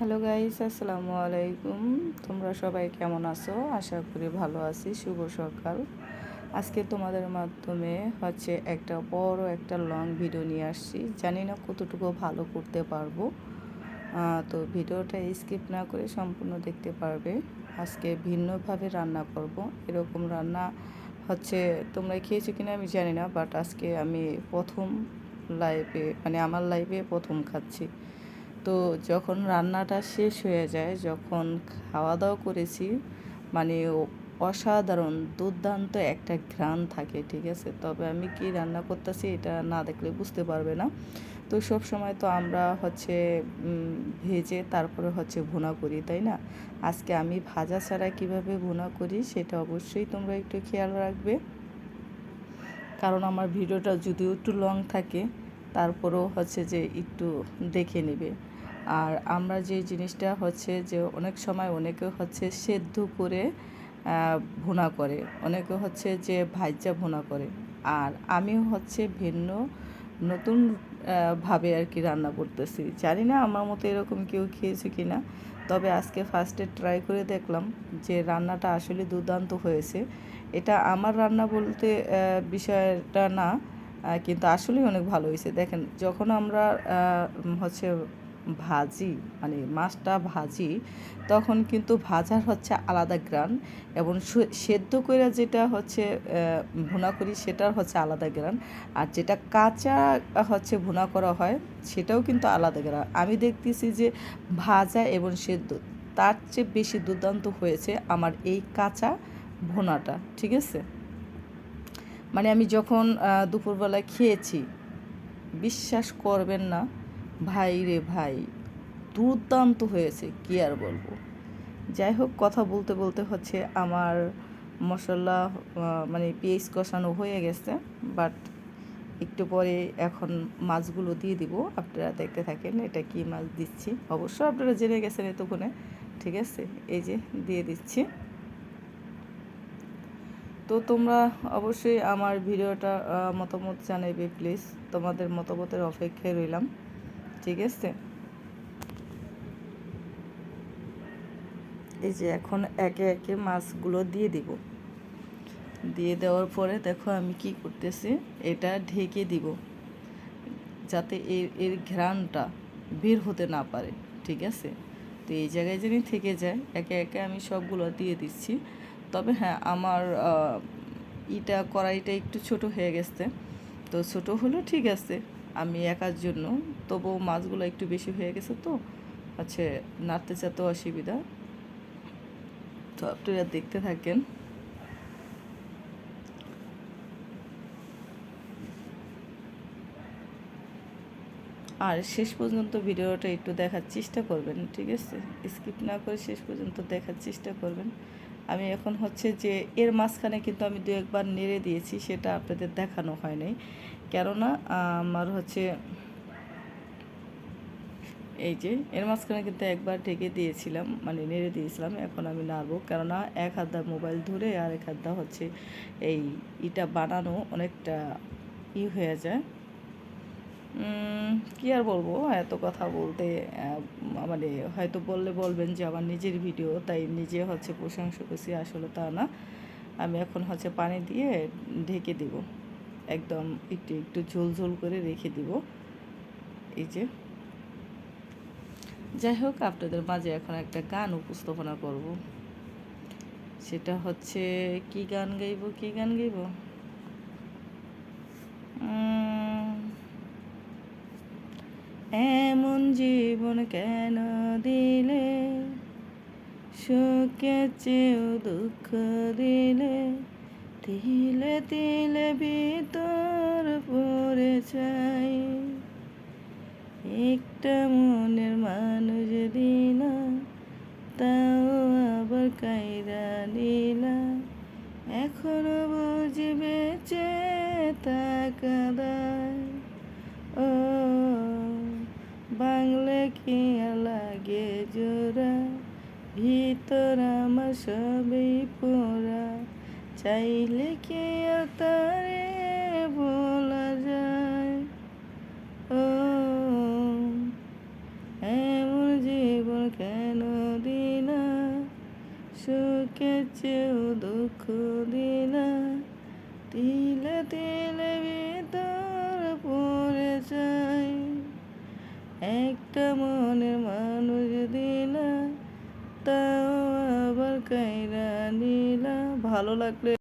Hello guys, আসসালামু আলাইকুম। তোমরা সবাই কেমন আছো? আশা করি ভালো আছি। শুভ সকাল। আজকে তোমাদের মাধ্যমে একটা বড় একটা লং ভিডিও নিয়ে আসছি। জানি না কতটুকু ভালো করতে পারবো। তো ভিডিওটা স্কিপ না করে সম্পূর্ণ দেখতে পারবে। আজকে ভিন্নভাবে রান্না করব। এরকম রান্না তোমরা খেয়েছো কিনা আমি জানি না, বাট আজকে আমি প্রথম আমার লাইফে প্রথম খাচ্ছি। তো যখন রান্নাটা শেষ হয়ে যায়, যখন খাওয়া দাওয়া করেছি, মানে অসাধারণ দুর্দান্ত একটা ঘ্রাণ থাকে, ঠিক আছে। তবে আমি কি রান্না করতেছি এটা না দেখলে বুঝতে পারবে না। তো সব সময় তো আমরা ভেজে তারপরে ভুনা করি, তাই না? আজকে আমি ভাজা ছাড়া কিভাবে ভুনা করি সেটা অবশ্যই তোমরা একটু খেয়াল রাখবে, কারণ আমার ভিডিওটা যদিও একটু লং থাকে তারপরেও যে একটু দেখে নেবে। আর আমরা যে জিনিসটা যে অনেক সময় অনেকে সেদ্ধ করে ভুনা করে, অনেকে যে ভাজা ভুনা করে। আর আমিও ভিন্ন নতুন ভাবে আর কি রান্না করতেছি। জানি না আমার মতো এরকম কেউ খেয়েছে কি না, তবে আজকে ফার্স্টে ট্রাই করে দেখলাম যে রান্নাটা আসলে দুর্দান্ত হয়েছে। এটা আমার রান্না বলতে বিষয়টা না, কিন্তু আসলেই অনেক ভালো হয়েছে। দেখেন, যখন আমরা ভাজি, মানে মাছটা ভাজি, তখন কিন্তু ভাজার আলাদা গ্রান, এবং সেদ্ধ করে যেটা ভুনা করি সেটার আলাদা গ্রান। আর যেটা কাঁচা ভুনা করা হয় সেটাও কিন্তু আলাদা গ্রান। আমি দেখতেছি যে ভাজা এবং সেদ্ধ তার চেয়ে বেশি দুর্দান্ত হয়েছে আমার এই কাঁচা ভুনাটা, ঠিক আছে। মানে আমি যখন দুপুরবেলায় খেয়েছি, বিশ্বাস করবেন না ভাই রে ভাই, দুর্দান্ত হয়েছে, কি আর বলবো। যাই হোক, কথা বলতে বলতে আমার মশলা মানে পেঁয়াজ কষানো হয়ে গেছে। বাট একটু পরে এখন মাছগুলো দিয়ে দিব, আপনারা দেখতে থাকেন এটা কি মাছ দিচ্ছি। অবশ্য আপনারা জেনে গেছেন এতক্ষণে, ঠিক আছে। এই যে দিয়ে দিচ্ছি। তো তোমরা অবশ্যই আমার ভিডিওটা মতামত জানাইবে প্লিজ। তোমাদের মতামতের অপেক্ষায় রইলাম, ঠিক আছে। এই যে এখন একে একে মাছগুলো দিয়ে দিব। দিয়ে দেওয়ার পরে দেখো আমি কি করতেছি, এটা ঢেকে দিব যাতে এর ঘ্রাণটা বের হতে না পারে, ঠিক আছে। তো এই জায়গায় যদি থেকে যায়, একে একে আমি সবগুলো দিয়ে দিচ্ছি। তবে হ্যাঁ, আমার কড়াইটা একটু ছোট হয়ে গেছে। তো ছোট হলো ঠিক আছে, আমি একার জন্য। তবুও মাছগুলো একটু বেশি হয়ে গেছে, তো নাড়তে চাতে অসুবিধা। তো আপনারা দেখতে থাকেন। আর শেষ পর্যন্ত ভিডিওটা একটু দেখার চেষ্টা করবেন, ঠিক আছে। স্কিপ না করে শেষ পর্যন্ত দেখার চেষ্টা করবেন। আমি এখন যে এর মাঝখানে কিন্তু আমি দু একবার নেড়ে দিয়েছি, সেটা আপনাদের দেখানো হয় নাই, কেননা আমার এই যে এর মাঝখানে কিন্তু একবার ঢেকে দিয়েছিলাম, মানে নেড়ে দিয়েছিলাম। এখন আমি নাড়বো, কেননা এক হাত দা মোবাইল ধরে আর এক হাত দা এই ইটা বানানো অনেকটা হয়ে যায়। কি আর বলবো, এত কথা বলতে মানে হয়তো বলবেন যে আমার নিজের ভিডিও, তাই নিজে প্রশংসা করছি, আসলে তা না। আমি এখন পানি দিয়ে ঢেকে দিব, একদম একটু একটু ঝোল ঝোল করে রেখে দিব। এই যে, যাই হোক, আপনাদের মাঝে এখন একটা গান উপস্থাপনা করব। সেটা কি গান গাইব, কি গান গাইব, এমন জীবন কেন দিলে, সুখে চেয়েও দুঃখ দিলে, তিলে তিলে ভিতর পড়ে চাই, একটা মনের মানুষ দিলা, তাও আবার কাইরা নিলা, এখনো বুঝি বেঁচে থাকা দায়। ও বাংলা কি লাগে জোড়া, ভিতর আমার সবই পোড়া, চাইলে কি আর তারে বলা যায়। ও এমন জীবন সুখে চেয়েও দুঃখ দিলা, তিলে তিলে ভিতর পড়ে যায়। একটা মনের মানুষ দিলা, তাও আবার কাইরা নিলা। ভালো লাগলে